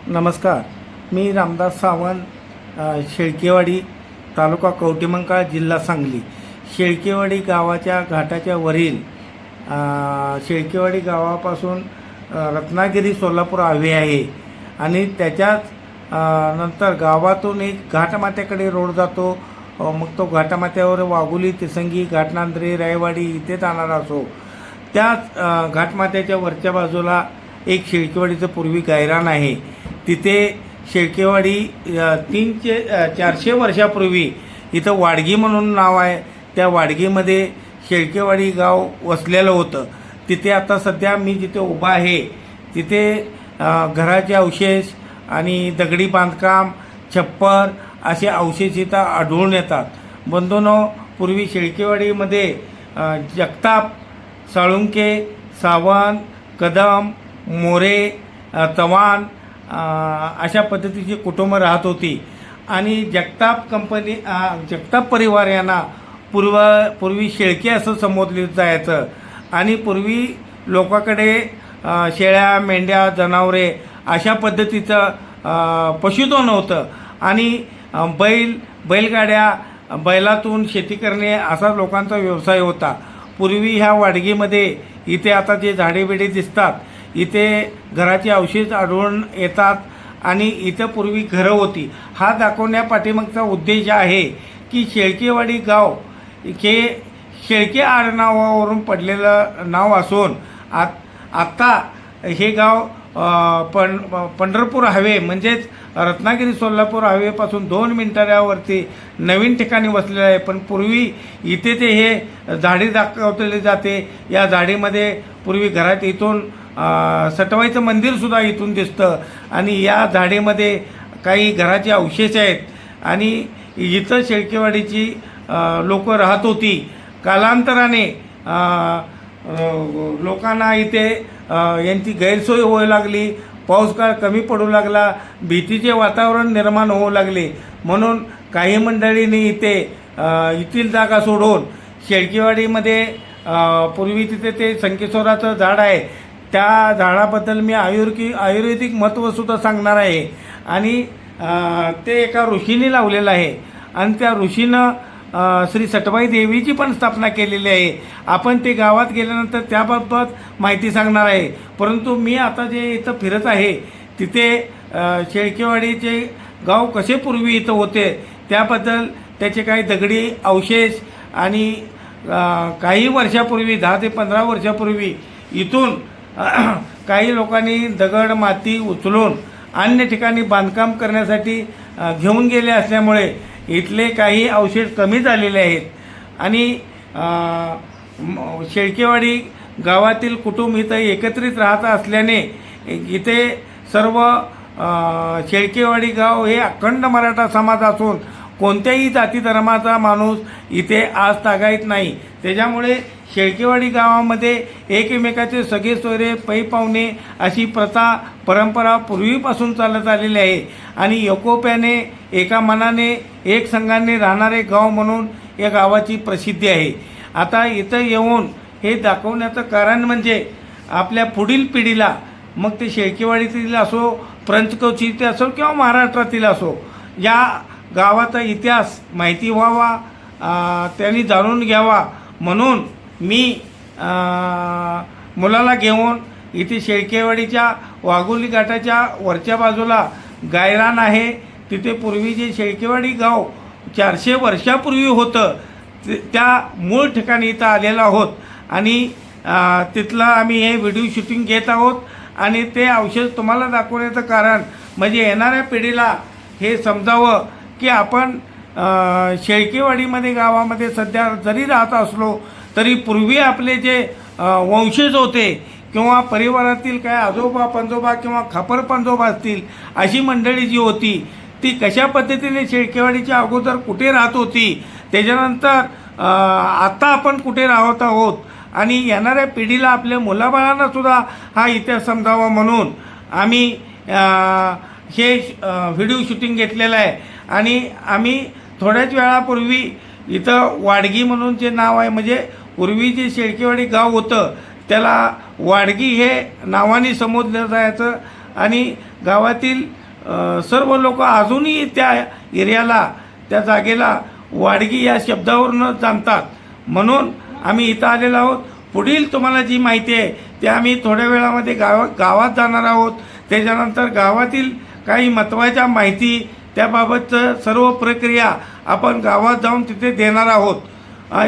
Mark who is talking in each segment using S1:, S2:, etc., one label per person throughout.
S1: नमस्कार. मी रामदास सावंत, शेळकेवाडी, तालुका कवठेमंकाळ, जिल्हा सांगली. शेळकेवाडी गावाच्या घाटाच्या वरील शेळकेवाडी गावापासून रत्नागिरी सोलापूर हायवे आहे आणि त्याच्याच नंतर गावातून एक घाटमाथ्याकडे रोड जातो. मग तो घाटमाथ्यावर वाघोली, तिसंगी, घाटनांद्रे, रायवाडी इथे जाणारा असो. त्याच घाटमाथ्याच्या वरच्या बाजूला एक शेळकेवाडीचं पूर्वी गायरान आहे. तिथे शेळकेवाडी 400 वर्षापूर्वी इथं वाडगी म्हणून नाव आहे. त्या वाडगीमध्ये शेळकेवाडी गाव वसलेलं होतं. तिथे आता सध्या मी जिथे उभा आहे तिथे घराचे अवशेष आणि दगडी बांधकाम, छप्पर असे अवशेष इथं आढळून येतात. बंधूंनो, पूर्वी शेळकेवाडीमध्ये जगताप, साळुंके, सावंत, कदम, मोरे, चव्हाण अशा पद्धतीची कुटुंबं राहत होती. आणि जगताप परिवार यांना पूर्वी शेळके असं संबोधलं जायचं. आणि पूर्वी लोकांकडे शेळ्या, मेंढ्या, जनावरे अशा पद्धतीचं पशुधन होतं. आणि बैलगाड्या, बैलातून शेती करणे असा लोकांचा व्यवसाय होता. पूर्वी ह्या वाडगीमध्ये इथे आता जे झाडेबिडे दिसतात इथे घराचे अवशेष आढळून येतात आणि इथं पूर्वी घरं होती. हा दाखवण्या पाठीमागचा उद्देश आहे की शेळकेवाडी गाव हे शेळके आडनावावरून पडलेलं नाव असून आत्ता हे गाव पंढरपूर हायवे म्हणजेच रत्नागिरी सोलापूर हायवेपासून 2 मिनिटांवरती नवीन ठिकाणी वसलेलं आहे. पण पूर्वी इथे ते हे झाडी दाखवले जाते. या झाडीमध्ये पूर्वी घरात इथून सटवाईचं मंदिरसुद्धा इथून दिसतं. आणि या झाडीमध्ये काही घराचे अवशेष आहेत. आणि इथं शेळकेवाडीची लोक राहत होती. कालांतराने लोकांना इथे यांची गैरसोय होऊ लागली. पाऊसकाळ कमी पडू लागला. भीतीचे वातावरण निर्माण होऊ लागले. म्हणून काही मंडळींनी येथील जागा सोडून शेळकेवाडीमध्ये पूर्वी तिथे ते संकेश्वराचं झाड आहे त्या झाडाबद्दल मी आयुर्वेदिक महत्त्वसुद्धा सांगणार आहे. आणि ते एका ऋषीने लावलेलं आहे. आणि त्या ऋषीनं श्री सटवाई देवीची पण स्थापना केलेली आहे. आपण ते गावात गेल्यानंतर त्याबाबत माहिती सांगणार आहे. परंतु मी आता जे इथं फिरत आहे तिथे शेळकेवाडीचे गाव कसे पूर्वी इथं होते त्याबद्दल त्याचे काही दगडी अवशेष आणि काही वर्षापूर्वी 10 ते 15 वर्षापूर्वी इथून काही लोकांनी दगड माती उचलून अन्य ठिकाणी बांधकाम करण्यासाठी घेऊन गेले असल्यामुळे इथले काही अवशेष कमी झालेले आहेत. आणि शेळकेवाडी गावातील कुटुंब इथं एकत्रित राहत असल्याने इथे सर्व शेळकेवाडी गाव हे अखंड मराठा समाज असून कोणत्याही जाती धर्माचा माणूस इथे आज तागायत नाही. त्याच्यामुळे शेळकेवाडी गावामध्ये एकमेकाचे सगळे सोयरे, पै पाहुणे अशी प्रथा परंपरा पूर्वीपासून चालत आलेली आहे. आणि एकोप्याने, एका मनाने, एक संघाने राहणारे गाव म्हणून या गावाची प्रसिद्धी आहे. आता इथं येऊन हे दाखवण्याचं कारण म्हणजे आपल्या पुढील पिढीला, मग ते शेळकेवाडीतील असो, पंचक्रोशीतील असो किंवा महाराष्ट्रातील असो, या गावाचा इतिहास माहिती व्हावा, त्यांनी जाणून घ्यावा म्हणून मी मुलाला घेऊन इथे शेळकेवाडीच्या वाघोली घाटाच्या वरच्या बाजूला गायरान आहे. तिथे पूर्वी जे शेळकेवाडी गाव 400 वर्षापूर्वी होतं त्या मूळ ठिकाणी इथं आलेलो आहोत. आणि तिथलं आम्ही हे व्हिडिओ शूटिंग घेत आहोत. आणि ते अवशेष तुम्हाला दाखवण्याचं कारण म्हणजे येणाऱ्या पिढीला हे समजावं की आपण शेळकेवाडीमध्ये गावामध्ये सध्या जरी राहत असलो तरी पूर्वी आपले जे वंशज होते किंवा परिवारातील काय आजोबा पंजोबा किंवा खापर पंजोबा असतील अशी मंडळी जी होती ती कशा पद्धतीने शेळकेवाडीच्या अगोदर कुठे राहत होती, त्याच्यानंतर आता आपण कुठे राहत आहोत आणि येणाऱ्या पिढीला आपल्या मुलाबाळांनासुद्धा हा इतिहास समजावा म्हणून आम्ही हे व्हिडिओ शूटिंग घेतलेलं आहे. आणि आम्ही थोड्याच वेळापूर्वी इथं वाडगी म्हणून जे नाव आहे म्हणजे पूर्वी जे शेळकेवाडी गाव होतं त्याला वाडगी हे नावाने संबोधलं जायचं. आणि गावातील सर्व लोक अजूनही त्या एरियाला, त्या जागेला वाडगी या शब्दावरून जाणतात. म्हणून आम्ही इथं आलेलो आहोत. पुढील तुम्हाला जी माहिती आहे ते आम्ही थोड्या वेळामध्ये गावात जाणार आहोत. त्याच्यानंतर गावातील काही महत्त्वाच्या माहिती, त्याबाबतचं सर्व प्रक्रिया आपण गावात जाऊन तिथे देणार आहोत.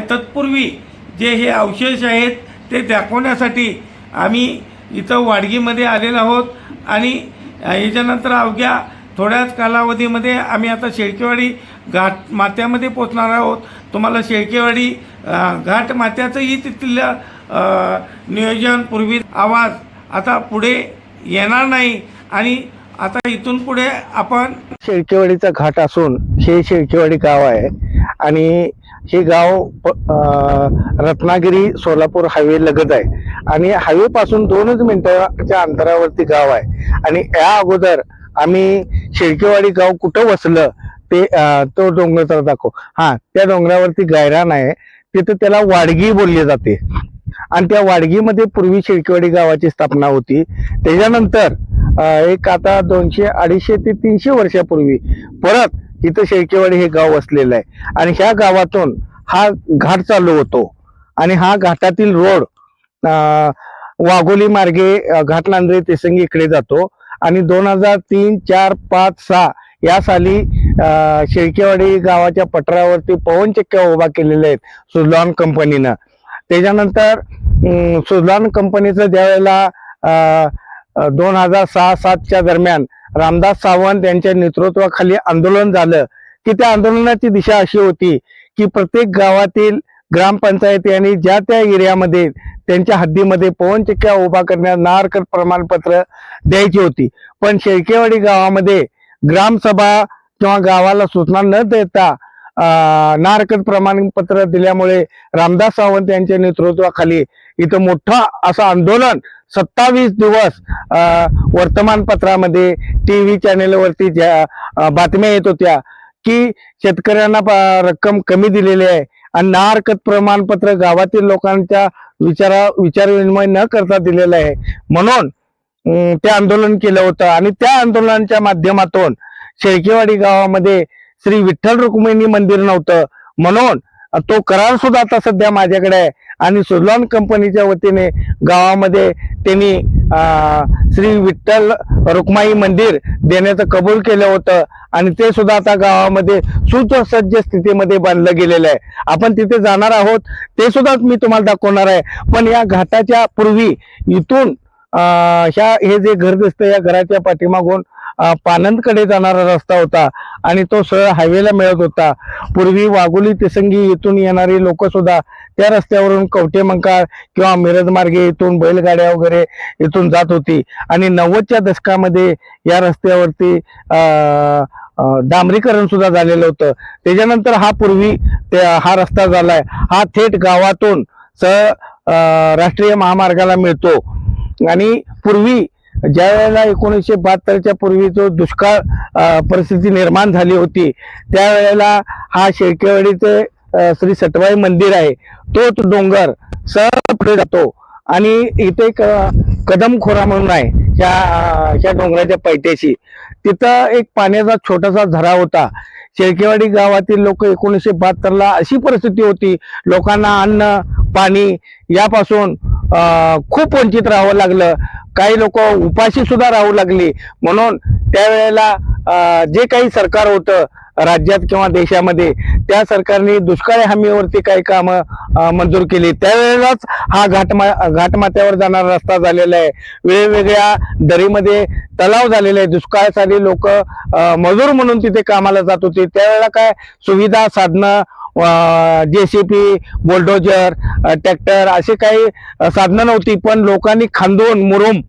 S1: तत्पूर्वी जे हे अवशेष आहेत ते दाखवण्यासाठी आम्ही इथं वाडगीमध्ये आलेलो आहोत. आणि याच्यानंतर अवघ्या थोड्याच कालावधीमध्ये आम्ही आता शेळकेवाडी घाट माथ्यामध्ये पोचणार आहोत. तुम्हाला शेळकेवाडी घाट माथ्याचंही तिथलं नियोजन, पूर्वी आवाज आता पुढे येणार नाही. आणि आता इथून पुढे आपण
S2: शेळकेवाडीचा घाट असून हे शेळकेवाडी गाव आहे. आणि हे गाव रत्नागिरी सोलापूर हायवे लगत आहे. आणि हायवे पासून 2च मिनिटाच्या अंतरावरती गाव आहे. आणि या अगोदर आम्ही शेळकेवाडी गाव कुठं वसलं ते तो डोंगर दाखव. त्या डोंगरावरती गायरान आहे, तिथे त्याला वाडगी बोलले जाते. आणि त्या वाडगीमध्ये पूर्वी शेळकेवाडी गावाची स्थापना होती. त्याच्यानंतर एक आता 200, 250 ते 300 वर्षापूर्वी परत इथं शेळकेवाडी हे गाव वसलेलं आहे. आणि ह्या गावातून हा घाट चालू होतो. आणि हा घाटातील रोड वाघोली मार्गे घाटनांद्रे तेसंगी इकडे जातो. आणि 2003, 4, 5, 6 या साली शेळकेवाडी गावाच्या पठारावरती पवनचक्क्या उभा केलेल्या आहेत सुझलॉन कंपनीनं. त्याच्यानंतर सुझलॉन कंपनीचं ज्यावेळेला 2006-07च्या दरम्यान रामदास सावंत यांच्या नेतृत्वाखाली आंदोलन झालं, की त्या आंदोलनाची दिशा अशी होती की प्रत्येक गावातील ग्रामपंचायती आणि ज्या त्या एरियामध्ये त्यांच्या हद्दीमध्ये पवनचक्क्या उभा करण्यास नाहरकत प्रमाणपत्र द्यायची होती. पण शेळकेवाडी गावामध्ये ग्रामसभा किंवा गावाला सूचना न देता नाहरकत प्रमाणपत्र दिल्यामुळे रामदास सावंत यांच्या नेतृत्वाखाली इथं मोठं असं आंदोलन 27 दिवस वर्तमानपत्रामध्ये, टीव्ही चॅनेलवरती ज्या बातम्या येत होत्या की शेतकऱ्यांना रक्कम कमी दिलेली आहे आणि नाहरकत प्रमाणपत्र गावातील लोकांच्या विचारविनिमय न करता दिलेलं आहे. म्हणून ते आंदोलन केलं होतं. आणि त्या आंदोलनाच्या माध्यमातून शेळकेवाडी गावामध्ये श्री विठ्ठल रुक्मिणी मंदिर नव्हतं, म्हणून तो करार सुद्धा आता सध्या माझ्याकडे आहे. आणि सुझलॉन कंपनीच्या वतीने गावामध्ये त्यांनी श्री विठ्ठल रुक्माई मंदिर देण्याचं कबूल केलं होतं. आणि ते सुद्धा आता गावामध्ये सुसज्ज स्थितीमध्ये बांधलं गेलेलं आहे. आपण तिथे जाणार आहोत, ते सुद्धा मी तुम्हाला दाखवणार आहे. पण या घाटाच्या पूर्वी इथून हे जे घर दिसतं, या घराच्या पाठीमागून पानंदकडे जाणारा रस्ता होता आणि तो सरळ हायवेला मिळत होता. पूर्वी वाघोली तेसंगी इथून येणारी लोक सुद्धा त्या रस्त्यावरून कवठेमंकाळ किंवा मिरज मार्गे इथून बैलगाड्या वगैरे इथून जात होती. आणि 90च्या दशकामध्ये या रस्त्यावरती डांबरीकरण सुद्धा झालेलं होतं. त्याच्यानंतर हा रस्ता झालाय, हा थेट गावातून राष्ट्रीय महामार्गाला मिळतो. आणि पूर्वी ज्या वेळेला 1972च्या पूर्वी जो दुष्काळ परिस्थिती निर्माण झाली होती, त्यावेळेला हा शेळकेवाडीचे श्री सटवाई मंदिर आहे, तोच डोंगर सरळ पुढे जातो. आणि इथे कदमखोरा म्हणून आहे ह्या डोंगराच्या पायथ्याशी. तिथं एक पाण्याचा छोटासा झरा होता. शेळकेवाडी गावातील लोक 1972ला अशी परिस्थिती होती, लोकांना अन्न पाणी यापासून खूप वंचित राहावं लागलं. काही लोक उपाशी सुद्धा राहू लागली. म्हणून त्यावेळेला जे काही सरकार होतं राज्यात किंवा देशामध्ये, त्या सरकारने दुष्काळी हमीवरती काही कामं मंजूर केली. त्यावेळेलाच हा घाटमाथ्यावर जाणारा रस्ता झालेला आहे. वेगवेगळ्या दरीमध्ये तलाव झालेले आहे. दुष्काळासाठी लोक मजूर म्हणून तिथे कामाला जात होते. त्यावेळेला काय सुविधा साधनं, JCP, बुलडोजर, ट्रॅक्टर असे काही साधनं नव्हती. पण लोकांनी खांदून मुरुम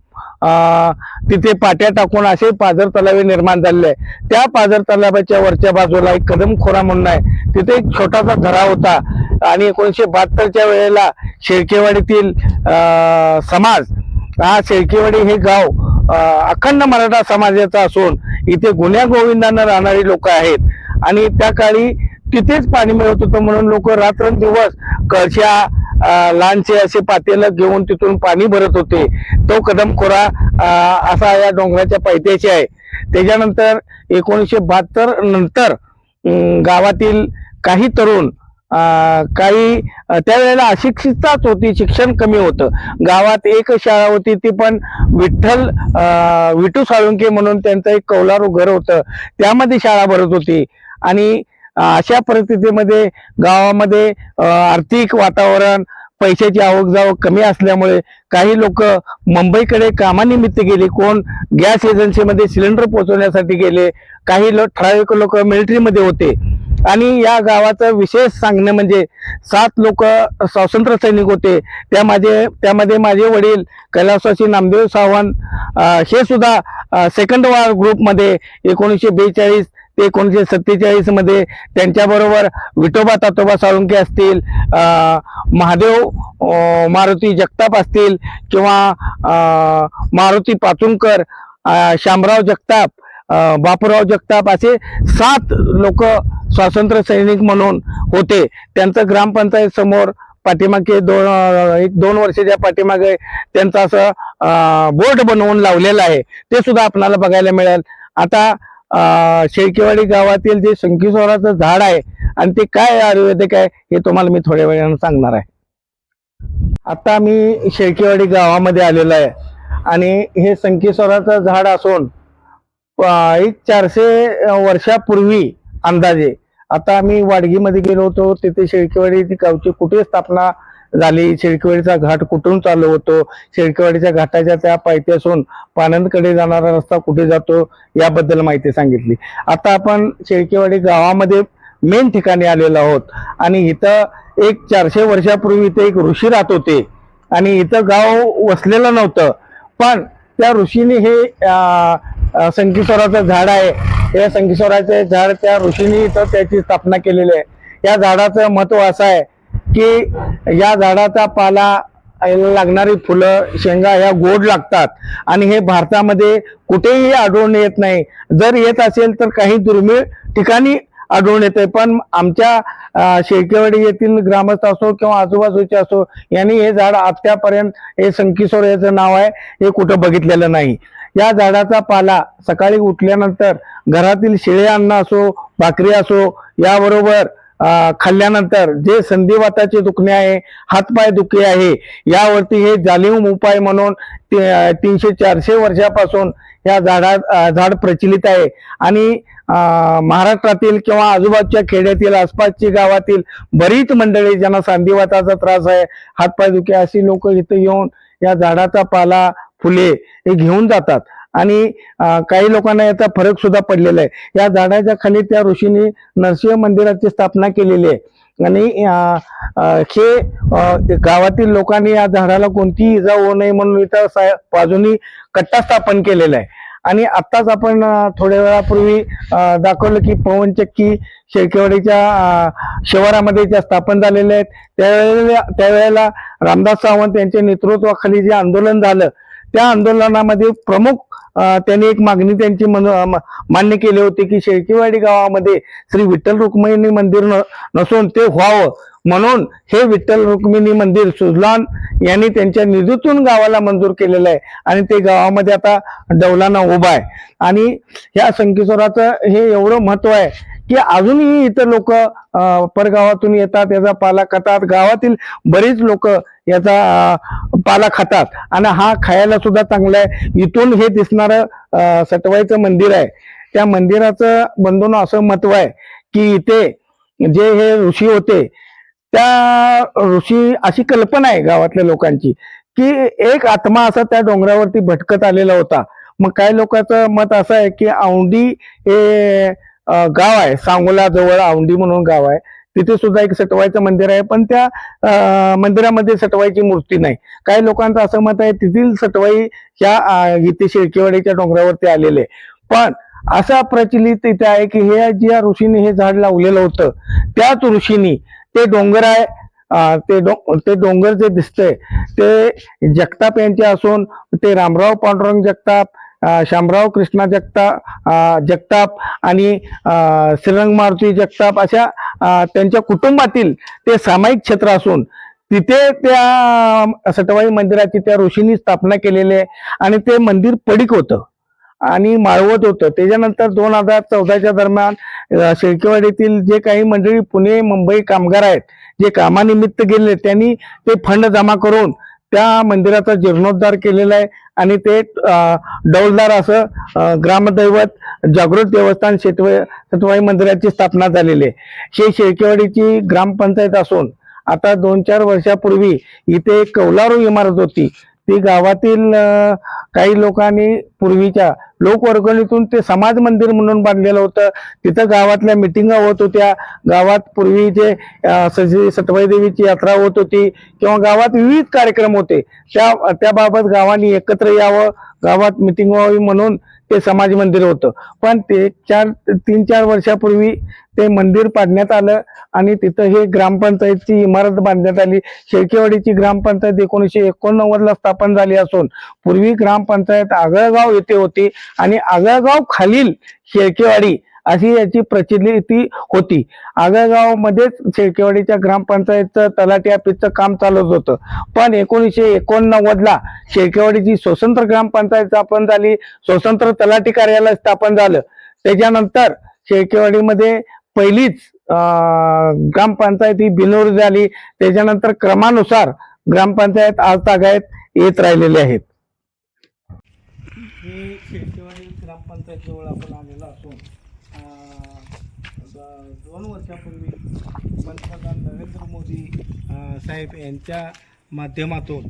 S2: तिथे पाट्या टाकून असे पाझर तलावे निर्माण झालेले आहे. त्या पाझर तलावाच्या वरच्या बाजूला एक कदमखोरा म्हणून आहे, तिथे एक छोटासा झरा होता. आणि 1972च्या वेळेला शेळकेवाडीतील समाज, हा शेळकेवाडी हे गाव अखंड मराठा समाजाचा असून इथे गुन्ह्या गोविंदानं राहणारी लोक आहेत. आणि त्या काळी तिथेच पाणी मिळत होतं, म्हणून लोक रात्रंदिवस कळशा लहानसे असे पातेलं घेऊन तिथून पाणी भरत होते. तो कदमखोरा असा या डोंगराच्या पायथ्याशी आहे. त्याच्यानंतर 1972 नंतर गावातील काही तरुण काही त्यावेळेला अशिक्षितताच होती, शिक्षण कमी होतं. गावात एक शाळा होती, ती पण विठू साळुंके म्हणून त्यांचं एक कौलारू घर होतं, त्यामध्ये शाळा भरत होती. आणि अशा परिस्थितीमध्ये गावामध्ये आर्थिक वातावरण, पैशाची आवक जावक कमी असल्यामुळे काही लोक मुंबईकडे कामानिमित्त गेले, कोण गॅस एजन्सीमध्ये सिलेंडर पोहोचवण्यासाठी गेले, काही ठराविक लोक मिलिटरीमध्ये होते. आणि या गावाचं विशेष सांगणं म्हणजे 7 लोक स्वातंत्र्य सैनिक होते. त्यामध्ये माझे वडील कैलासवासी नामदेव सावंत हे सुद्धा सेकंड वॉर ग्रुपमध्ये 1942 ते 1947 मध्ये त्यांच्याबरोबर विठोबा तातोबा साळुंके असतील, महादेव मारुती जगताप असतील किंवा मारुती पाचुंकर, शामराव जगताप, बापूराव जगताप असे 7 लोक स्वातंत्र्य सैनिक म्हणून होते. त्यांचं ग्रामपंचायत समोर पाठीमागे 1-2 वर्षाच्या पाठीमागे त्यांचं असं बोर्ड बनवून लावलेलं आहे, ते सुद्धा आपल्याला बघायला मिळेल. आता शेळकेवाडी गावातील जे शंखीस्वराचं झाड आहे आणि ते काय आयुर्वेदिक आहे हे तुम्हाला मी थोड्या वेळानं सांगणार आहे. आता मी शेळकेवाडी गावामध्ये आलेलो आहे आणि हे शंखीस्वराचं झाड असून एक 400 वर्षापूर्वी अंदाजे, आता आम्ही वाडगीमध्ये गेलो होतो, तिथे शेळकेवाडी गावची कुठे स्थापना झाली, शेळकेवाडीचा घाट कुठून चालू होतो, शेळकेवाडीच्या घाटाच्या त्या पायथ्यासून पानंदकडे जाणारा रस्ता कुठे जातो याबद्दल माहिती सांगितली. आता आपण शेळकेवाडी गावामध्ये मेन ठिकाणी आलेलो आहोत आणि इथं एक 400 वर्षापूर्वी इथे एक ऋषी राहत होते आणि इथं गाव वसलेलं नव्हतं, पण त्या ऋषीने हे शंखीस्वराचं झाड आहे, या शंखीस्वराचे झाड त्या ऋषीने इथं त्याची स्थापना केलेली आहे. या झाडाचं महत्व असं आहे की या झाडाचा पाला, याला लागणारी फुलं, शेंगा ह्या गोड लागतात आणि हे भारतामध्ये कुठेही आढळून येत नाही. जर येत असेल तर काही दुर्मिळ ठिकाणी आढळून येते, पण आमच्या शेळकेवाडी येथील ग्रामस्थ असो किंवा आजूबाजूचे असो यांनी हे झाड आत्तापर्यंत, हे शंखीस्वर याचं नाव आहे, हे कुठं बघितलेलं नाही. या झाडाचा पाला सकाळी उठल्यानंतर घरातील शिळे अन्न असो, भाकरी असो याबरोबर खाल्ल्यानंतर जे संधिवाताचे दुखणे आहे, हातपाय दुखी आहे, यावरती हे जालिम उपाय म्हणून 300-400 वर्षापासून या झाड प्रचलित आहे. आणि महाराष्ट्रातील किंवा आजूबाजूच्या खेड्यातील, आसपासच्या गावातील बरीच मंडळी ज्यांना संधिवाताचा त्रास आहे, हातपाय दुखी, अशी लोक इथे येऊन या झाडाचा पाला, फुले हे घेऊन जातात आणि काही लोकांना याचा फरक सुद्धा पडलेला आहे. या झाडाच्या खाली त्या ऋषींनी नरसिंह मंदिराची स्थापना केलेली आहे आणि हे गावातील लोकांनी या झाडाला कोणतीही इजा होऊ नये म्हणून इथं बाजूनी कट्टा स्थापन केलेला आहे. आणि आत्ताच आपण थोड्या वेळापूर्वी दाखवलं की पवनचक्की शेळकेवाडीच्या शिवारामध्ये ज्या स्थापन झालेल्या आहेत, त्यावेळेला रामदास सावंत यांच्या नेतृत्वाखाली जे आंदोलन झालं, त्या आंदोलनामध्ये प्रमुख त्यांनी एक मागणी त्यांची मान्य केली होती की शेळकेवाडी गावामध्ये श्री विठ्ठल रुक्मिणी मंदिर नसून ते व्हावं, म्हणून हे विठ्ठल रुक्मिणी मंदिर सुजलान यांनी त्यांच्या निधीतून गावाला मंजूर केलेलं आहे आणि ते गावामध्ये आता डौलानं उभं आहे. आणि ह्या शंखीस्वराचं हे एवढं महत्व आहे की अजूनही इथं लोक परगावातून येतात, याचा पाला खातात. गावातील बरीच लोक याचा पाला खातात आणि हा खायला सुद्धा चांगला आहे. इथून हे दिसणारं सटवाईचं मंदिर आहे, त्या मंदिराचं बंधून असं महत्व आहे की इथे जे हे ऋषी होते, त्या ऋषी, अशी कल्पना आहे गावातल्या लोकांची की एक आत्मा असा त्या डोंगरावरती भटकत आलेला होता. मग काही लोकांचं मत असं आहे की औंढी हे गाव आहे, सांगोला जवळ औंढी म्हणून गाव आहे, तिथे सुद्धा एक सटवाईचं मंदिर आहे, पण त्या मंदिरामध्ये सटवाईची मूर्ती नाही. काही लोकांचं असं मत आहे तेथील सटवाई ह्या इथे शेळकेवाडीच्या डोंगरावरती आलेले, पण असा प्रचलित इथे आहे की हे ज्या ऋषीने हे झाड लावलेलं होतं त्याच ऋषीनी ते डोंगर आहे, ते डोंगर जे दिसतंय ते जगताप यांचे असून ते रामराव पांडुरंग जगताप, शामराव कृष्णा जगताप आणि श्रीरंग मारुती जगताप अशा त्यांच्या कुटुंबातील ते सामायिक क्षेत्र असून तिथे त्या सटवाई मंदिराची त्या ऋषींनी स्थापना केलेली आहे आणि ते मंदिर पडीक होतं आणि माळवत होतं. त्याच्यानंतर 2014च्या दरम्यान शेळकेवाडीतील जे काही मंडळी पुणे मुंबई कामगार आहेत जे कामानिमित्त गेले त्यांनी ते फंड जमा करून त्या मंदिराचा जीर्णोद्धार केलेला आहे आणि ते डौलदार असं ग्रामदैवत जागृत देवस्थान सटवाई मंदिराची स्थापना झालेली आहे. ही शेळकेवाडीची ग्रामपंचायत असून आता 2-4 वर्षापूर्वी इथे एक कौलारू इमारत होती. ती गावातील काही लोकांनी पूर्वीच्या लोकवर्गणीतून ते समाज मंदिर म्हणून बांधलेलं होतं. तिथं गावातल्या मिटिंगा होत होत्या. गावात पूर्वी जे सटवाई देवीची यात्रा होत होती किंवा गावात विविध कार्यक्रम होते त्याबाबत गावांनी एकत्र यावं, गावात मिटिंग व्हावी म्हणून ते समाज मंदिर होतं. पण ते 3-4 वर्षापूर्वी ते मंदिर पाडण्यात आलं आणि तिथं हे ग्रामपंचायतची इमारत बांधण्यात आली. शेळकेवाडीची ग्रामपंचायत 1989 ला स्थापन झाली असून पूर्वी ग्रामपंचायत आगळगाव येथे होती आणि आगळगाव खालील शेळकेवाडी अशी याची प्रचिती होती. आगळगाव मध्येच शेळकेवाडीच्या ग्रामपंचायतचं तलाठी ऑफिसचं काम चालत होतं. पण 1989 ला शेळकेवाडीची स्वतंत्र ग्रामपंचायत स्थापन झाली, स्वतंत्र तलाठी कार्यालय स्थापन झालं. त्याच्यानंतर शेळकेवाडीमध्ये पहिलीच ग्रामपंचायत ही बिनविरोध झाली. त्याच्यानंतर क्रमानुसार ग्रामपंचायत आज तागायत येत राहिलेले आहेत.
S1: ही शेळकेवाडी ग्रामपंचायत जवळ आपण आलेलो असून 2 वर्षापूर्वी पंतप्रधान नरेंद्र मोदी साहेब यांच्या माध्यमातून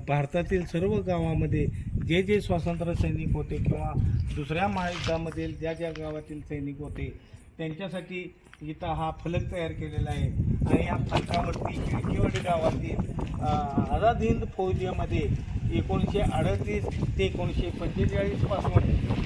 S1: भारतातील सर्व गावामध्ये जे जे स्वातंत्र्य सैनिक होते किंवा दुसऱ्या महायुद्धामधील ज्या ज्या गावातील सैनिक होते त्यांच्यासाठी इथं हा फलक तयार केलेला आहे आणि या फलकावरती शेळकेवाडी गावातील आझाद हिंद फौजेमध्ये 1938 ते 1945 पासून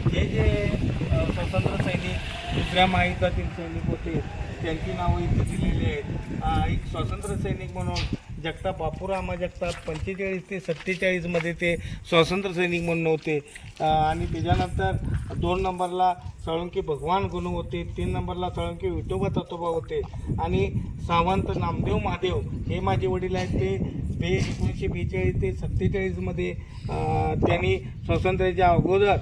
S1: जे जे स्वातंत्र्य सैनिक दुसऱ्या महायुद्धातील सैनिक होते त्यांची नावं इथे दिलेली आहेत. एक स्वातंत्र्य सैनिक म्हणून जगताप बापूरामा जगताप 45 ते 47 मध्ये ते स्वातंत्र्य सैनिक म्हणून होते आणि त्याच्यानंतर 2 नंबरला साळुंके भगवान गुणू होते, 3 नंबरला साळुंके विठोबा ततोबा होते आणि सावंत नामदेव महादेव हे माझे वडील आहेत. ते 1942 ते 47 मध्ये त्यांनी स्वातंत्र्याच्या अगोदर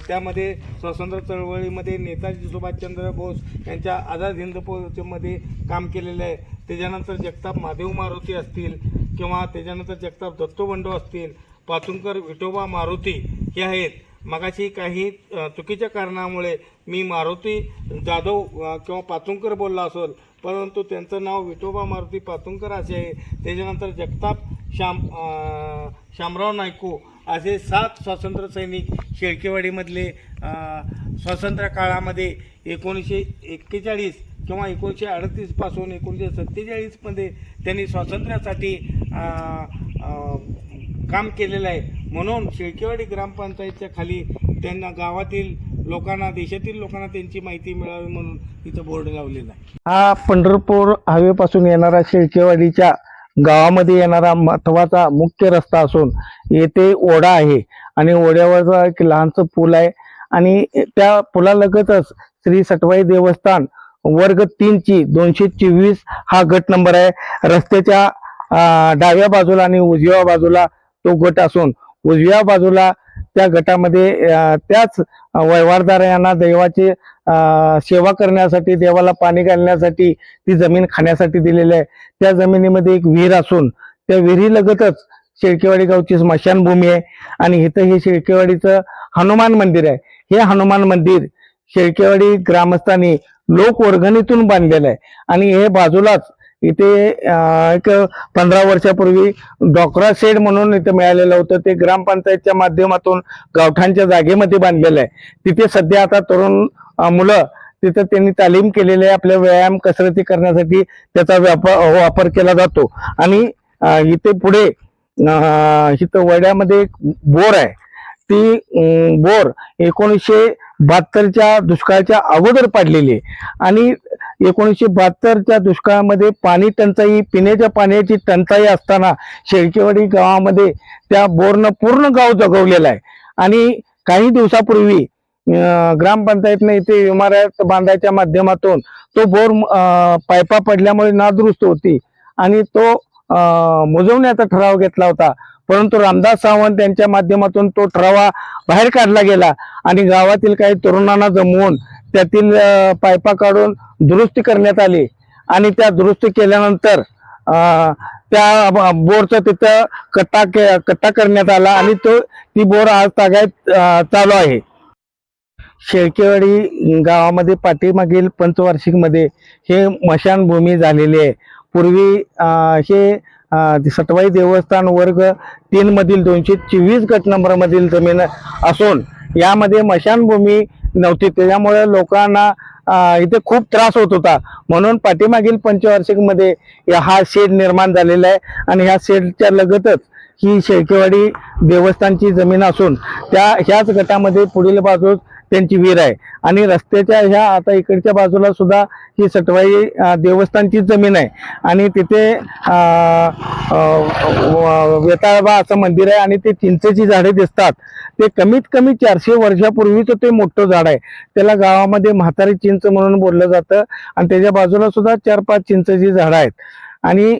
S1: त्यामध्ये स्वातंत्र्य चळवळीमध्ये नेताजी सुभाषचंद्र बोस यांच्या आझाद हिंद फौजेमध्ये काम केलेलं आहे. त्याच्यानंतर जगताप महादेव मारुती असतील किंवा त्याच्यानंतर जगताप दत्तोबंडो असतील, पाचुंकर विठोबा मारुती हे आहेत. मगाशी काही चुकीच्या कारणामुळे मी मारुती जाधव किंवा पाचुंकर बोलला असेल, परंतु त्यांचं नाव विठोबा मारुती पाचुंकर असे आहे. त्याच्यानंतर जगताप शामराव नायकू असे 7 स्वातंत्र्य सैनिक शेळकेवाडीमधले स्वातंत्र्य काळामध्ये 1941 किंवा 1938 पासून 1947 मध्ये त्यांनी स्वातंत्र्यासाठी काम केलेलं आहे. म्हणून शेळकेवाडी ग्रामपंचायतच्या खाली त्यांना गावातील लोकांना, देशातील लोकांना त्यांची माहिती मिळावी म्हणून इथं बोर्ड लावलेला आहे.
S2: हा पंढरपूर हायवेपासून येणारा शेळकेवाडीच्या गावामध्ये येणारा महत्वाचा मुख्य रस्ता असून येथे ओढा आहे आणि ओढ्यावरचा एक लहानसं पूल आहे आणि त्या पुलालगतच श्री सटवाई देवस्थान वर्ग 3 ची 224 हा गट नंबर आहे. रस्त्याच्या डाव्या बाजूला आणि उजव्या बाजूला तो गट असून उजव्या बाजूला त्या गटामध्ये त्याच व्यवहारदार यांना देवाची सेवा करण्यासाठी, देवाला पाणी घालण्यासाठी ती जमीन खाण्यासाठी दिलेली आहे. त्या जमिनीमध्ये एक विहीर असून त्या विहिरीलगतच शेळकेवाडी गावची स्मशानभूमी आहे आणि इथं हे शेळकेवाडीचं हनुमान मंदिर आहे. हे हनुमान मंदिर शेळकेवाडी ग्रामस्थांनी लोकवर्गणीतून बांधलेलं आहे आणि हे बाजूलाच इथे एक 15 वर्षापूर्वी डॉकरा शेड म्हणून इथे मिळालेलं होतं. ते ग्रामपंचायतच्या माध्यमातून गावठाणच्या जागेमध्ये बांधलेलं आहे. तिथे सध्या आता तरुण मुलं तिथं त्यांनी तालीम केलेली आहे. आपल्या व्यायाम कसरती करण्यासाठी त्याचा वापर केला जातो आणि इथे पुढे इथं वड्यामध्ये एक बोर आहे. ती बोर 1972च्या दुष्काळाच्या अगोदर पाडलेली आहे आणि 1972च्या दुष्काळामध्ये पाणी टंचाई, पिण्याच्या पाण्याची टंचाई असताना शेळकेवाडी गावामध्ये त्या बोरनं पूर्ण गाव जगवलेलं आहे आणि काही दिवसापूर्वी ग्रामपंचायतने इथे इमारत बांधायच्या माध्यमातून तो बोर पायपा पडल्यामुळे नादुरुस्त होती आणि तो मुजवण्याचा ठराव घेतला होता, परंतु रामदास सावंत यांच्या माध्यमातून तो ठराव बाहेर काढला गेला आणि गावातील काही तरुणांना जमवून त्यातील पायपा काढून दुरुस्ती करण्यात आली आणि त्या दुरुस्ती केल्यानंतर त्या बोरचा तिथं कट्टा करण्यात आला आणि ती बोर आज तागायत चालू आहे. शेळकेवाडी गावामध्ये पाठीमागील पंचवार्षिक मध्ये हे मशानभूमी झालेली आहे. पूर्वी हे सटवाई देवस्थान वर्ग 3 मधील 224 गट नंबर मधील जमीन असून यामध्ये मशानभूमी नव्हती, त्याच्यामुळे लोकांना इथे खूप त्रास होत होता. म्हणून पाठीमागील पंचवार्षिक मध्ये हा शेड निर्माण झालेला आहे आणि ह्या शेडच्या लगतच ही शेळकेवाडी देवस्थानची जमीन असून ह्याच गटामध्ये पुढील बाजूस त्यांची विहीर आहे आणि रस्त्याच्या ह्या आता इकडच्या बाजूला सुद्धा ही सटवाई देवस्थानची जमीन आहे आणि तिथे वेताळबा असं मंदिर आहे आणि ते चिंचेची झाडे दिसतात. ते कमीत कमी 400 वर्षापूर्वीच ते मोठं झाड आहे. त्याला गावामध्ये म्हातारी चिंच म्हणून बोललं जातं आणि त्याच्या बाजूला सुद्धा 4-5 चिंचेची झाडं आहेत आणि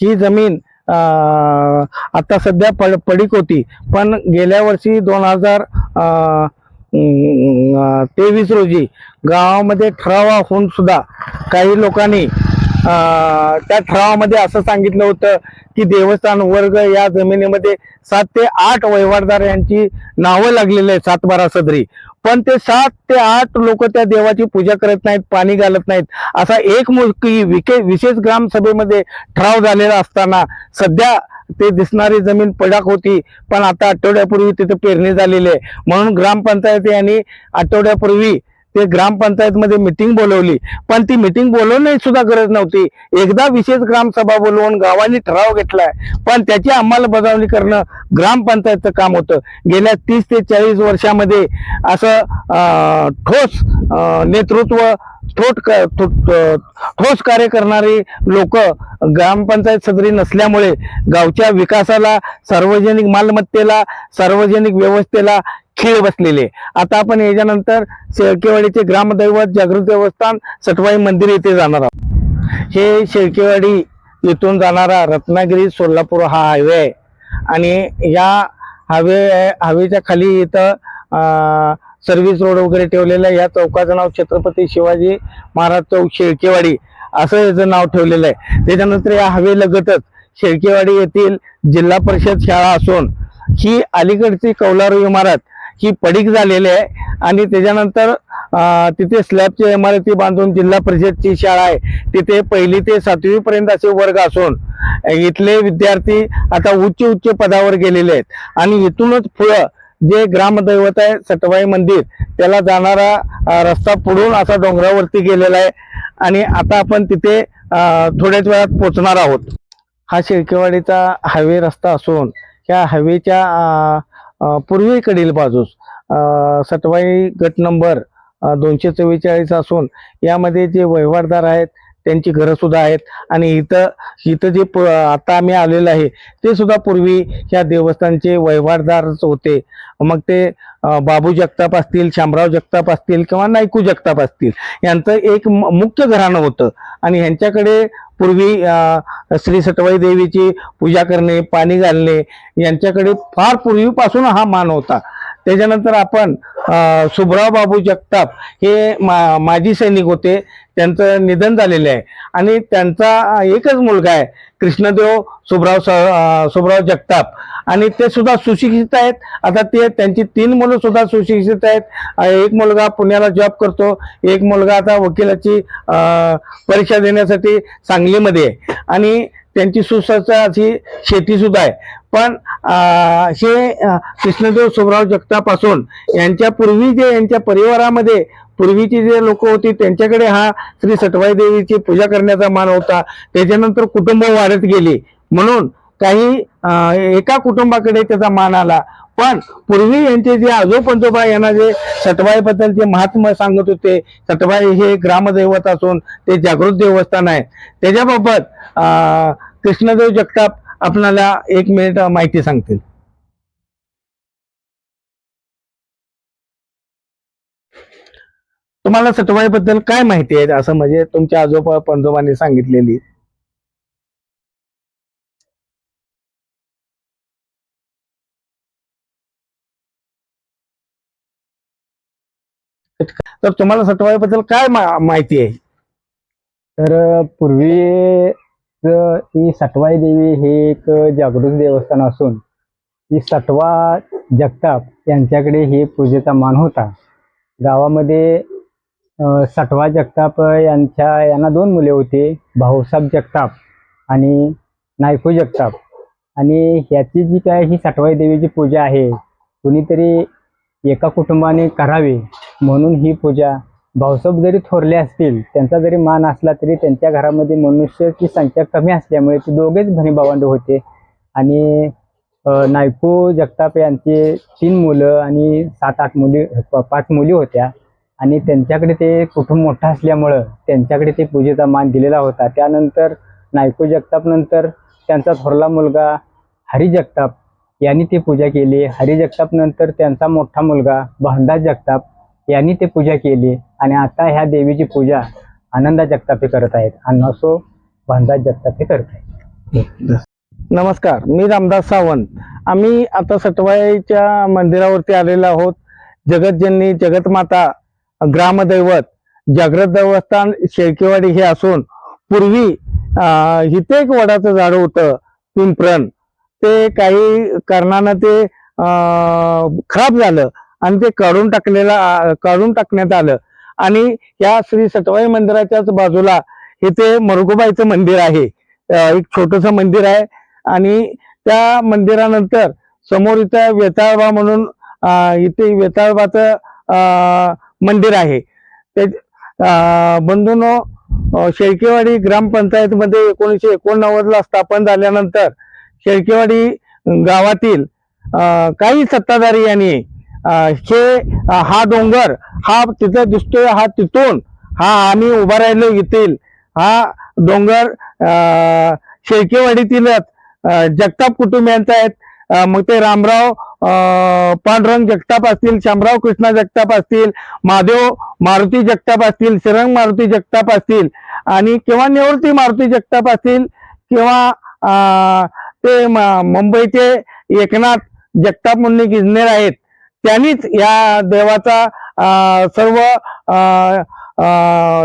S2: ही जमीन आता सध्या पडीक होती, पण गेल्या वर्षी 2023 रोजी गावामध्ये ठराव होऊन सुद्धा काही लोकांनी त्या ठरावामध्ये असं सांगितलं होतं की देवस्थान वर्ग या जमिनीमध्ये 7 ते 8 वहिवाटदार यांची नावं लागलेली आहेत, 7-12 सदरी. पण ते 7 ते 8 लोक त्या देवाची पूजा करत नाहीत, पाणी घालत नाहीत. असा एक विशेष ग्रामसभेमध्ये ठराव झालेला असताना सध्या ते दिसणारी जमीन पडाक होती, पण आता आठवड्यापूर्वी तिथे पेरणी झालेली आहे. म्हणून ग्रामपंचायत यांनी आठवड्यापूर्वी ते ग्रामपंचायतमध्ये मिटिंग बोलवली, पण ती मिटिंग बोलवण्याची सुद्धा गरज नव्हती. एकदा विशेष ग्रामसभा बोलवून गावांनी ठराव घेतलाय, पण त्याची अंमलबजावणी करणं ग्रामपंचायतचं काम होतं. गेल्या 30 ते 40 वर्षामध्ये असं ठोस नेतृत्व ठोस कार्य करणारी लोक ग्रामपंचायत सदरी नसल्यामुळे गावच्या विकासाला, सार्वजनिक मालमत्तेला, सार्वजनिक व्यवस्थेला खीळ बसलेले. आता आपण याच्यानंतर शेळकेवाडीचे ग्रामदैवत जागृत देवस्थान सटवाई मंदिर येथे जाणार आहोत. हे शेळकेवाडी येथून जाणारा रत्नागिरी सोलापूर हा हायवे आहे आणि या हायवेच्या खाली इथं सर्व्हिस रोड वगैरे ठेवलेलं आहे. या चौकाचं नाव छत्रपती शिवाजी महाराज चौक शेळकेवाडी असं याचं नाव ठेवलेलं आहे. त्याच्यानंतर या हायवे लगतच शेळकेवाडी येथील जिल्हा परिषद शाळा असून ही अलीकडची कौलारू इमारत ही पडीक झालेली आहे आणि त्याच्यानंतर तिथे स्लॅबची इमारती बांधून जिल्हा परिषदची शाळा आहे. तिथे 1ली ते 7वी पर्यंत असे वर्ग असून इथले विद्यार्थी आता उच्च पदावर गेलेले आहेत आणि इथूनच पुढं जे ग्रामदैवत आहे सटवाई मंदिर त्याला जाणारा रस्ता पुढून असा डोंगरावरती गेलेला आहे आणि आता आपण तिथे थोड्याच वेळात पोहोचणार आहोत. हा शेळकेवाडीचा हायवे रस्ता असून ह्या हायवेच्या पूर्वेकडील बाजूस सटवाई गट नंबर 244 असून यामध्ये जे वहिवाटदार आहेत त्यांची घरं सुद्धा आहेत आणि इथं जे आता आम्ही आलेलो आहे ते सुद्धा पूर्वी ह्या देवस्थानचे वहिवाटदार होते. मग ते बाबू जगताप असतील, शामराव जगताप असतील किंवा नायकू जगताप असतील, यांचं एक मुख्य घराणं होतं आणि ह्यांच्याकडे पूर्वी श्री सटवाई देवीची पूजा करणे, पाणी घालणे यांच्याकडे फार पूर्वीपासून हा मान होता. त्याच्यानंतर आपण सुभराव बाबू जगताप हे माजी सैनिक होते, त्यांचं निधन झालेलं आहे आणि त्यांचा एकच मुलगा आहे कृष्णदेव सुभराव जगताप आणि ते सुद्धा सुशिक्षित आहेत. आता त्यांची 3 मुलं सुद्धा सुशिक्षित आहेत. एक मुलगा पुण्याला जॉब करतो, एक मुलगा आता वकिलाची परीक्षा देण्यासाठी सांगलीमध्ये आहे आणि त्यांची सुसज्ज अशी शेती सुद्धा आहे. पण हे कृष्णदेव सुभराव जगतापासून यांच्या पूर्वी जे यांच्या परिवारामध्ये पूर्वीची जे लोक होती त्यांच्याकडे हा श्री सटवाई देवीची पूजा करण्याचा मान होता. त्याच्यानंतर कुटुंब वाढत गेली म्हणून काही एका कुटुंबाकडे त्याचा मान आला. पण पूर्वी यांचे जे आजोपंजोबा यांना जे सटवाई बद्दलचे महात्म्य सांगत होते, सटवाई हे ग्रामदैवत असून ते जागृत देवस्थान आहे, त्याच्याबाबत कृष्णदेव जगताप आपल्याला 1 मिनिट माहिती सांगतील. तुम्हाला सटवाई बद्दल काय माहिती आहे असं म्हणजे तुमच्या आजोबा पंजोबांनी सांगितलेली? तर तुम्हाला सटवाईबद्दल काय माहिती आहे?
S3: तर पूर्वी ही सटवाई देवी हे एक जागृत देवस्थान असून ही सटवा जगताप यांच्याकडे हे पूजेचा मान होता. गावामध्ये सटवा जगताप यांना 2 मुले होते, भाऊसाहेब जगताप आणि नायकू जगताप. आणि ह्याची जी काय ही सटवाई देवीची पूजा आहे, कुणीतरी एका कुटुंबाने करावी म्हणून ही पूजा, भाऊसाहेब जरी थोरले असतील, त्यांचा जरी मान असला तरी त्यांच्या घरामध्ये मनुष्याची संख्या कमी असल्यामुळे ते दोघेच बहिणी भावंड होते. आणि नायकू जगताप यांचे 3 मुलं आणि 7-8 मुली, 5 मुली होत्या. आणि त्यांच्याकडे ते कुटुंब मोठं असल्यामुळं त्यांच्याकडे ते पूजेचा मान दिलेला होता. त्यानंतर नायकू जगताप नंतर त्यांचा थोरला मुलगा हरी जगताप यांनी ती पूजा केली. हरी जगताप नंतर त्यांचा मोठा मुलगा भानदास जगताप यांनी ते पूजा केली. आणि आता ह्या देवीची पूजा आनंदा जगताप हे करत आहेत. आणि भानदास जगताप हे करत आहेत.
S2: नमस्कार, मी रामदास सावंत. आम्ही आता सटवाईच्या मंदिरावरती आलेलो आहोत. जगतजननी जगतमाता ग्रामदैवत जागृत देवस्थान शेळकेवाडी हे असून पूर्वी इथे एक वडाचं झाड होतं पिंपरण. ते काही कारणानं ते खराब झालं आणि ते काढून टाकण्यात आलं. आणि या श्री सटवाई मंदिराच्याच बाजूला इथे मरगुबाईचं मंदिर आहे. एक छोटस मंदिर आहे. आणि त्या मंदिरानंतर समोर इथं वेताळबा म्हणून इथे वेताळबाचं मंदिर आहे. ते बंधूंनो, शेळकेवाडी ग्रामपंचायतमध्ये 1989 स्थापन झाल्यानंतर शेळकेवाडी गावातील काही सत्ताधारी यांनी हा डोंगर हा तिथं दिसतोय, हा तिथून हा आम्ही उभा राहिलो येथील हा डोंगर शेळकेवाडीतीलच जगताप कुटुंबियांचा आहेत. मग ते रामराव पांडुरंग जगताप असतील, शामराव कृष्णा जगताप असतील, महादेव मारुती जगताप असतील, श्रीरंग मारुती जगताप असतील, आणि किंवा निवृत्ती मारुती जगताप असतील, किंवा ते मुंबईचे एकनाथ जगताप म्हणून इंजिनियर आहेत. त्यांनीच या देवाचा सर्व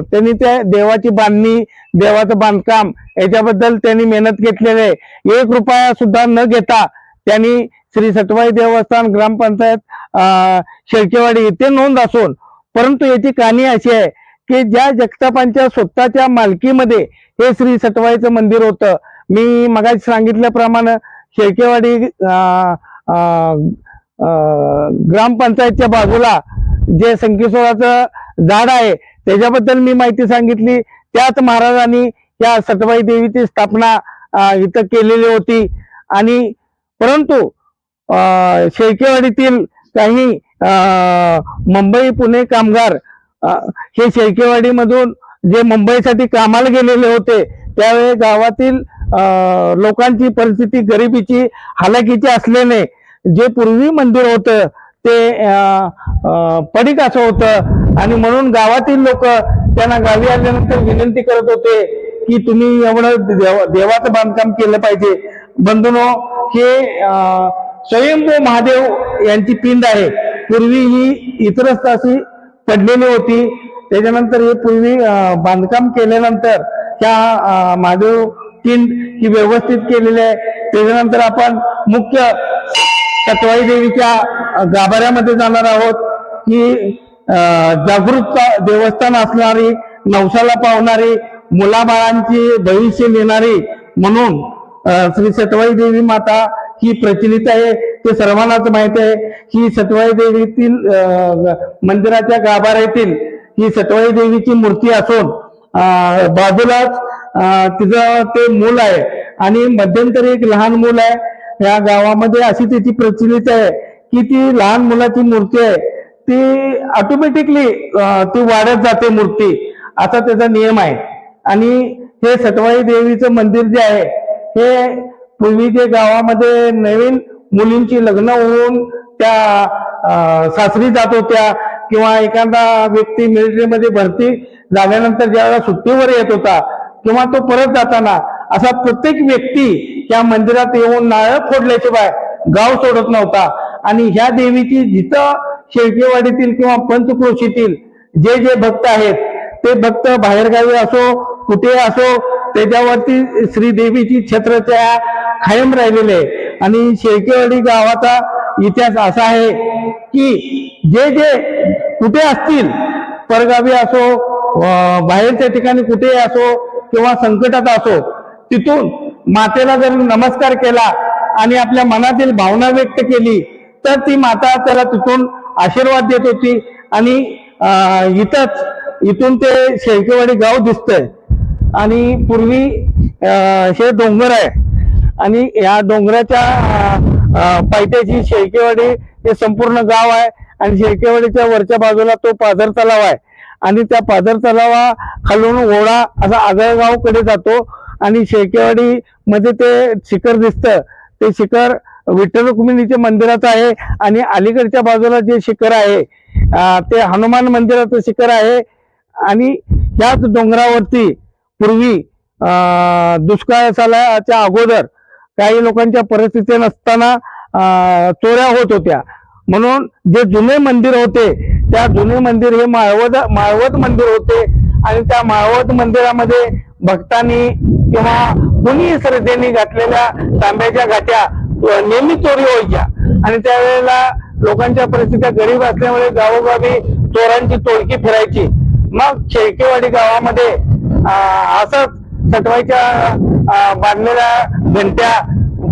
S2: त्यांनी त्या देवाची बांधणी, देवाचं बांधकाम याच्याबद्दल त्यांनी मेहनत घेतलेली आहे. 1 रुपया सुद्धा न घेता त्यांनी श्री सटवाई देवस्थान ग्रामपंचायत शेळकेवाडी इथे नोंद असून, परंतु याची कहाणी अशी आहे की ज्या जगतापांच्या स्वतःच्या मालकीमध्ये हे श्री सटवाईचं मंदिर होतं. मी मगाशी सांगितल्याप्रमाणे शेळकेवाडी ग्रामपंचायतच्या बाजूला जे संकेश्वराचं झाड आहे त्याच्याबद्दल मी माहिती सांगितली. त्याच महाराजांनी या सटवाई देवीची स्थापना इथं केलेली होती. आणि परंतु शेळकेवाडीतील काही मुंबई पुणे कामगार हे शेळकेवाडीमधून जे मुंबईसाठी कामाला गेलेले होते, त्यावेळी गावातील लोकांची परिस्थिती गरिबीची, हालाकीची असल्याने जे पूर्वी मंदिर होतं ते पडीक असं होतं. आणि म्हणून गावातील लोक त्यांना गावी आल्यानंतर विनंती करत होते की तुम्ही एवढं देवाचं बांधकाम केलं पाहिजे. बंधूंनो, हे स्वयंभू महादेव यांची पिंड आहे. पूर्वी ही इतरच अशी पडलेली होती. त्याच्यानंतर हे पूर्वी बांधकाम केल्यानंतर त्या महादेव पिंड ही व्यवस्थित केलेली आहे. त्याच्यानंतर आपण मुख्य सटवाई देवीच्या गाभाऱ्यामध्ये जाणार आहोत. ही जागृत देवस्थान असणारी, नवसाला पावणारी, मुलाबाळांची भविष्य नेणारी म्हणून श्री सटवाई देवी माता ही प्रचलित आहे. ते सर्वांनाच माहित आहे. ही सटवाई देवीतील मंदिराच्या गाभाऱ्यातील ही सटवाई देवीची मूर्ती असून बाजूलाच तिचं ते मूल आहे आणि मध्यंतरी एक लहान मूल आहे. या गावामध्ये अशी त्याची प्रचलित आहे की ती लहान मुलाची मूर्ती आहे, ती ऑटोमॅटिकली ती वाढत जाते मूर्ती, असा त्याचा नियम आहे. आणि हे सटवाई देवीचं मंदिर जे आहे हे पूर्वी जे गावामध्ये नवीन मुलींची लग्न होऊन त्या सासरी जात होत्या किंवा एखादा व्यक्ती मिलिटरीमध्ये भरती झाल्यानंतर ज्यावेळेला सुट्टीवर येत होता किंवा तो परत जाताना असा प्रत्येक व्यक्ती या मंदिरात येऊन नारळ फोडल्याशिवाय गाव सोडत नव्हता. आणि ह्या देवीची जिथं शेळकेवाडीतील किंवा पंचक्रोशीतील जे जे भक्त आहेत ते भक्त बाहेरगावी असो कुठे असो त्याच्यावरती श्रीदेवीची छत्रछाया कायम राहिलेली आहे. आणि शेळकेवाडी गावाचा इतिहास असा आहे की जे जे कुठे असतील परगावी असो बाहेरच्या ठिकाणी कुठेही असो किंवा संकटात असो तिथून मातेला जर नमस्कार केला आणि आपल्या मनातील भावना व्यक्त केली तर ती माता त्याला तिथून आशीर्वाद देत होती. आणि इथून ते शेळकेवाडी गाव दिसतंय. आणि पूर्वी हे डोंगर आहे आणि या डोंगराच्या पायथ्याशी शेळकेवाडी हे संपूर्ण गाव आहे. आणि शेळकेवाडीच्या वरच्या बाजूला तो पाझर तलाव आहे आणि त्या पाझर तलावा खालून ओढा असा आगळगावकडे जातो. आणि शेळकेवाडी मध्ये ते शिखर दिसतं ते शिखर विठ्ठल रुक्मिणीच्या मंदिराचं आहे. आणि अलीकडच्या बाजूला जे शिखर आहे ते हनुमान मंदिराचं शिखर आहे. आणि ह्याच डोंगरावरती पूर्वी दुष्काळाच्या अगोदर काही लोकांच्या परिस्थिती नसताना चोऱ्या होत होत्या. म्हणून जे जुने मंदिर होते त्या जुने मंदिर हे माळवत मंदिर होते. आणि त्या माळवत मंदिरामध्ये भक्तांनी किंवा कुणी श्रद्धेने घातलेल्या तांब्याच्या गाठ्या नेहमी चोरी व्हायच्या. आणि त्यावेळेला लोकांच्या परिस्थित्या गरीब असल्यामुळे गावोगावी चोरांची टोळकी फिरायची. मग शेळकेवाडी गावामध्ये असंच सटवाईच्या बांधलेल्या घंट्या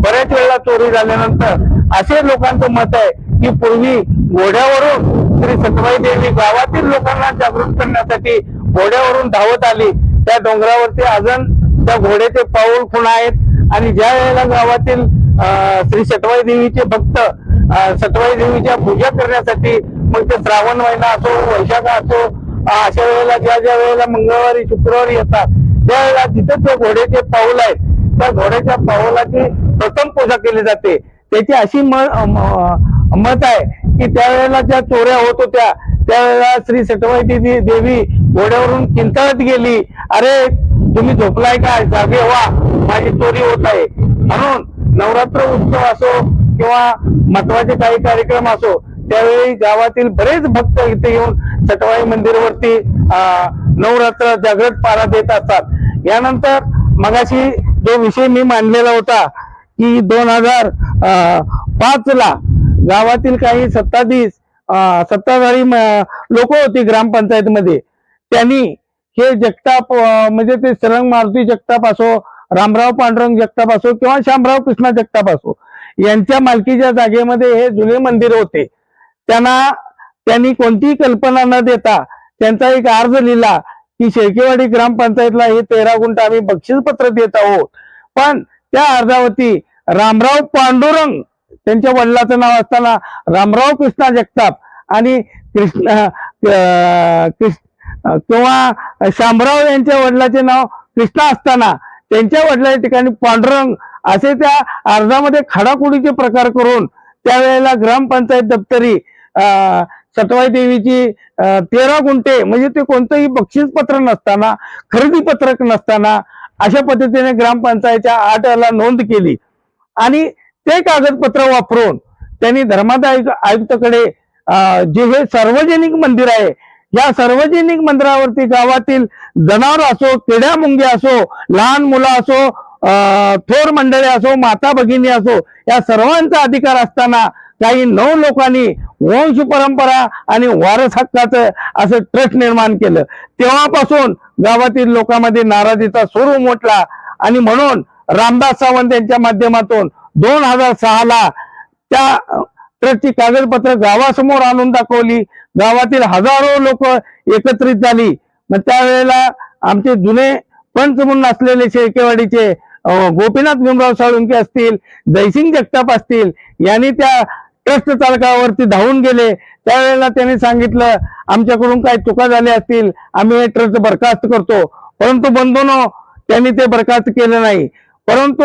S2: बऱ्याच वेळेला चोरी झाल्यानंतर असे लोकांचं मत आहे की पूर्वी घोड्यावरून श्री सटवाई देवी गावातील लोकांना जागृत करण्यासाठी घोड्यावरून धावत आली. त्या डोंगरावरती अजून त्या घोड्याचे पाऊल खुणा आहेत. आणि ज्या वेळेला गावातील श्री सटवाई देवीचे भक्त सटवाई देवीच्या पूजा करण्यासाठी मग ते श्रावण महिना असो वैशाख असो अशा वेळेला ज्या वेळेला मंगळवारी शुक्रवारी येतात त्यावेळेला तिथे ते घोड्याचे पाऊल आहेत त्या घोड्याच्या पाऊलाची प्रथम पूजा केली जाते. त्याची अशी मत आहे की त्यावेळेला ज्या चोऱ्या होत होत्या त्यावेळेला श्री सटवाई देवी घोड्यावरून किंचाळत गेली, अरे तुम्ही झोपलाय का, जागे व्हा, माझी चोरी होत आहे. म्हणून नवरात्र उत्सव असो किंवा महत्वाचे काही कार्यक्रम असो त्यावेळी गावातील बरेच भक्त इथे येऊन सटवाई मंदिरवरती नवरात्र जागृत पारा देत असतात. यानंतर मगाशी जो विषय मी मांडलेला होता की 2005 ला गावातील काही सत्ताधारी लोक होती ग्रामपंचायत मध्ये, त्यांनी हे जगताप म्हणजे ते सरंग मारुती जगताप असो, रामराव पांडुरंग जगताप असो किंवा शामराव कृष्णा जगताप असो यांच्या मालकीच्या जागेमध्ये हे जुने मंदिर होते. त्यांनी कोणतीही कल्पना न देता त्यांचा एक अर्ज लिहिला की शेळकेवाडी ग्रामपंचायतला हे 13 गुंठ आम्ही बक्षीसपत्र देत आहोत. पण त्या अर्जावरती रामराव पांडुरंग त्यांच्या वडिलाचं नाव असताना रामराव कृष्णा जगताप आणि किंवा शामराव यांच्या वडिलाचे नाव कृष्णा असताना त्यांच्या वडिलाच्या ठिकाणी पांडुरंग असे त्या अर्जामध्ये खडाखोडीचे प्रकार करून त्यावेळेला ग्रामपंचायत दप्तरी सटवाई देवीची 13 गुंठे म्हणजे ते कोणतंही बक्षीसपत्र नसताना खरेदी पत्रक नसताना अशा पद्धतीने ग्रामपंचायतच्या 8 ला नोंद केली. आणि ते कागदपत्र वापरून त्यांनी धर्मादाय आयुक्ताकडे जे हे सार्वजनिक मंदिर आहे या सार्वजनिक मंदिरावरती गावातील जनावर असो, किड्या मुंग्या असो, लहान मुलं असो, थोर मंडळी असो, माता भगिनी असो या सर्वांचा अधिकार असताना काही 9 लोकांनी वंश परंपरा आणि वारस हक्काचं असं ट्रस्ट निर्माण केलं. तेव्हापासून गावातील लोकांमध्ये नाराजीचा सूर उमटला आणि म्हणून रामदास सावंत यांच्या माध्यमातून 2006 ला त्या ट्रस्टची कागदपत्र गावासमोर आणून दाखवली. गावातील हजारो लोक एकत्रित झाली. मग त्यावेळेला आमचे जुने पंच म्हणून असलेले शेळकेवाडीचे गोपीनाथ भीमराव साळुंके असतील, जयसिंग जगताप असतील यांनी त्या ट्रस्ट चालकावरती धावून गेले. त्यावेळेला त्यांनी सांगितलं आमच्याकडून काही चुका झाल्या असतील आम्ही हे ट्रस्ट बरखास्त करतो. परंतु बंधूंनो त्यांनी ते बरखास्त केलं नाही. परंतु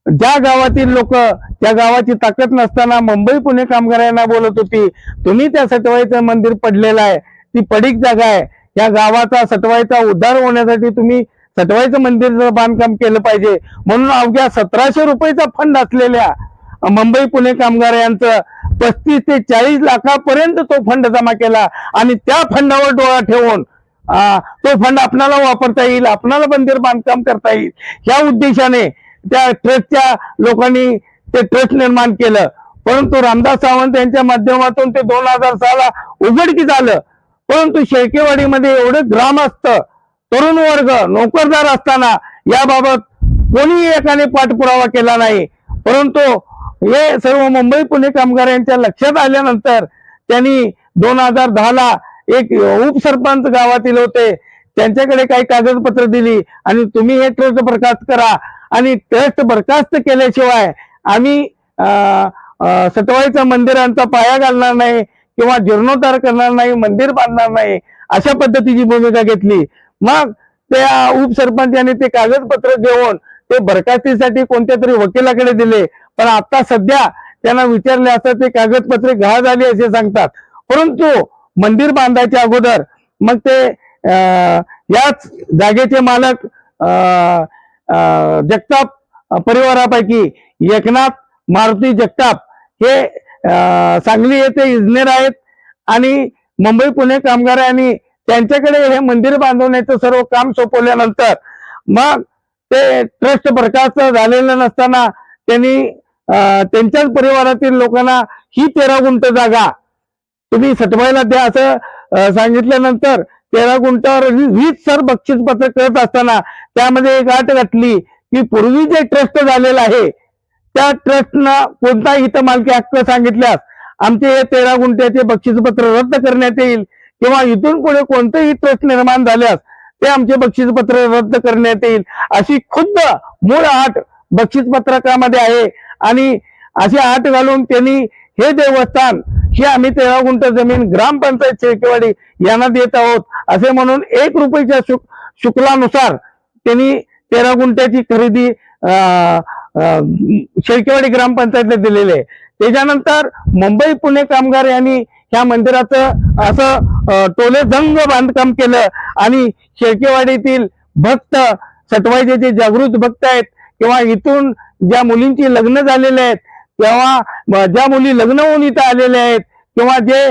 S2: ज्या गावातील लोक त्या गावाची ताकद नसताना मुंबई पुणे कामगारांना बोलत होती तुम्ही त्या सटवाईचं मंदिर पडलेलं आहे, ती पडीक जागा आहे, या गावाचा सटवाईचा उद्धार होण्यासाठी तुम्ही सटवाईचं मंदिरचं बांधकाम केलं पाहिजे म्हणून अवघ्या 1700 रुपयाचा फंड असलेल्या मुंबई पुणे कामगार यांचं 35 ते 40 लाखापर्यंत तो फंड जमा केला आणि त्या फंडावर डोळा ठेवून तो फंड आपणाला वापरता येईल, आपणाला मंदिर बांधकाम करता येईल ह्या उद्देशाने त्या ट्रस्टच्या लोकांनी ते ट्रस्ट निर्माण केलं. परंतु रामदास सावंत यांच्या माध्यमातून ते 2006ला उघडकीस आलं. परंतु शेळकेवाडीमध्ये एवढं ग्रामस्थ, तरुण वर्ग, नोकरदार असताना याबाबत कोणी एकाने पाठपुरावा केला नाही. परंतु हे सर्व मुंबई पुणे कामगारांच्या लक्षात आल्यानंतर त्यांनी 2010ला एक उपसरपंच गावातील होते, त्यांच्याकडे काही कागदपत्र दिली आणि तुम्ही हे ट्रस्ट बरखास्त करा आणि ट्रस्ट बरखास्त केल्याशिवाय आम्ही सटवाईच्या मंदिरांचा पाया घालणार नाही किंवा जीर्णोद्धार करणार नाही, मंदिर बांधणार नाही, अशा पद्धतीची भूमिका घेतली. मग त्या उपसरपंचाने ते कागदपत्र घेऊन ते बरखास्तीसाठी कोणत्या तरी वकिलाकडे दिले. पण आता सध्या त्यांना विचारले असता ते कागदपत्रे गहाळ झाली असे सांगतात. परंतु मंदिर बांधायच्या अगोदर मग ते याच जागेचे मालक जगताप परिवारापैकी एकनाथ मारुती जगताप हे सांगली येथे इंजिनियर आहेत आणि मुंबई पुणे कामगारांनी त्यांच्याकडे हे मंदिर बांधवण्याचं सर्व काम सोपवल्यानंतर मग ते ट्रस्ट बरखास्त झालेलं नसताना त्यांनी त्यांच्याच परिवारातील लोकांना ही 13 गुंठ जागा तुम्ही सटवायला द्या असं सांगितल्यानंतर 13 गुंठावर 20 सर बक्षीसपत्र करत असताना त्यामध्ये एक अट घातली की पूर्वी जे ट्रस्ट झालेलं आहे त्या ट्रस्टनं कोणता हितमालकी हक्क सांगितल्यास आमचे हे 13 गुंठ्याचे बक्षीसपत्र रद्द करण्यात येईल किंवा इथून पुढे कोणतेही ट्रस्ट निर्माण झाल्यास ते आमचे बक्षीसपत्र रद्द करण्यात येईल अशी खुद्द मूळ अट बक्षीसपत्रकामध्ये आहे. आणि अशी अट घालून त्यांनी हे देवस्थान ही आम्ही 13 गुंठ जमीन ग्रामपंचायत शेळकेवाडी यांना देत आहोत असे म्हणून 1 रुपयाच्या शुल्कानुसार त्यांनी 13 गुंठ्याची खरेदी शेळकेवाडी ग्रामपंचायतला दिलेले आहे. त्याच्यानंतर मुंबई पुणे कामगार यांनी ह्या मंदिराचं असं टोलेजंग बांधकाम केलं आणि शेळकेवाडीतील भक्त सटवाईचे जे जागृत भक्त आहेत किंवा इथून ज्या मुलींची लग्न झालेले आहेत किंवा ज्या मुली लग्न होऊन इथं आलेल्या आहेत किंवा जे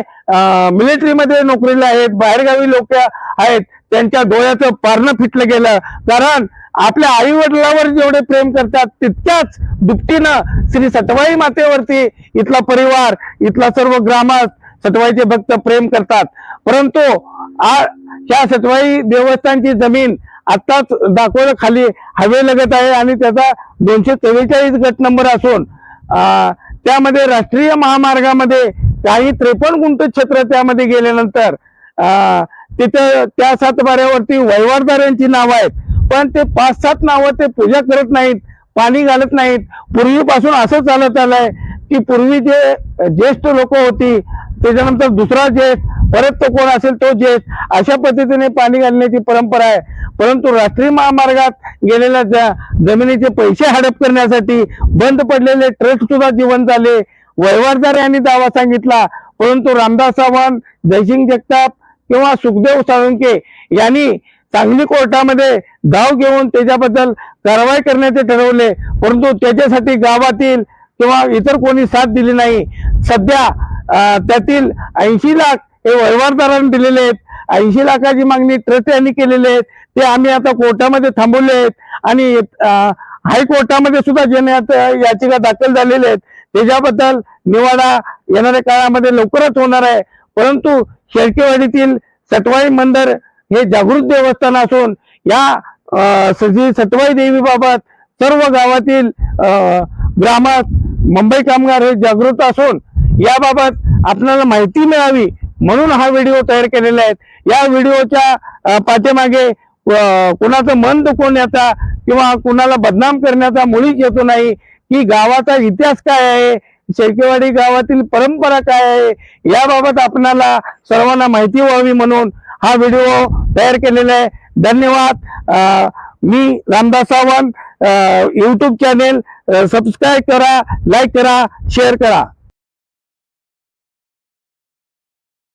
S2: मिलिटरीमध्ये नोकरीला आहेत, बाहेरगावी लोक आहेत, त्यांच्या डोळ्याचं पारणं फिटलं गेलं. कारण आपल्या आई वडिलांवर जेवढे प्रेम करतात तितक्याच दुपटीनं श्री सटवाई मातेवरती इथला परिवार, इथला सर्व ग्रामस्थ सटवाईचे भक्त प्रेम करतात. परंतु ह्या सटवाई देवस्थानची जमीन आत्ताच दाखवलं खाली हवेलगत आहे आणि त्याचा 244 गट नंबर असून त्यामध्ये राष्ट्रीय महामार्गामध्ये काही 53 गुंठ क्षेत्र त्यामध्ये गेल्यानंतर तिथे त्या 7 बाऱ्यावरती वहिवाटदारांची नावं आहेत. पण ते 5-7 नावं ते पूजा करत नाहीत, पाणी घालत नाहीत. पूर्वीपासून असं चालत आलंय की पूर्वी जे ज्येष्ठ लोक होती त्याच्यानंतर दुसरा ज्येष्ठ, परत तो कोण असेल तो ज्येष्ठ, अशा पद्धतीने पाणी घालण्याची परंपरा आहे. परंतु राष्ट्रीय महामार्गात गेलेल्या जमिनीचे पैसे हडप करण्यासाठी बंद पडलेले ट्रस्ट सुद्धा जिवंत झाले. वहिवाटदार यांनी दावा सांगितला, परंतु रामदास सावंत, जयसिंग जगताप किंवा सुखदेव साळुंखे यांनी सांगली कोर्टामध्ये धाव घेऊन त्याच्याबद्दल कारवाई करण्याचे ठरवले. परंतु त्याच्यासाठी गावातील किंवा इतर कोणी साथ दिली नाही. सध्या त्यातील 80 लाख हे वहिवाटदारांनी दिलेले आहेत. 80 लाखाची मागणी ट्रस्ट यांनी केलेली आहे. ते आम्ही आता कोर्टामध्ये थांबवले आहेत आणि हायकोर्टामध्ये सुद्धा याचिका दाखल झालेल्या आहेत. त्याच्याबद्दल निवाडा येणाऱ्या काळामध्ये लवकरच होणार आहे. परंतु शेळकेवाडीतील सटवाई मंदिर हे जागृत देवस्थान असून या सटवाई देवी बाबत सर्व गावातील ग्रामस्थ, मुंबई कामगार हे जागृत असून याबाबत आपल्याला माहिती मिळावी म्हणून हा व्हिडिओ तयार केलेला आहे. या व्हिडिओच्या पाठीमागे कुणाचं मन दुखवण्याचा किंवा कुणाला बदनाम करण्याचा मुळीच हेतू नाही. की गावाचा इतिहास काय आहे, शेळकेवाडी गावातील परंपरा काय आहे याबाबत आपणाला सर्वांना माहिती व्हावी म्हणून हा व्हिडिओ तयार केलेला आहे. धन्यवाद. मी Ramdas Sawant. YouTube channel subscribe करा, लाईक करा, शेअर करा.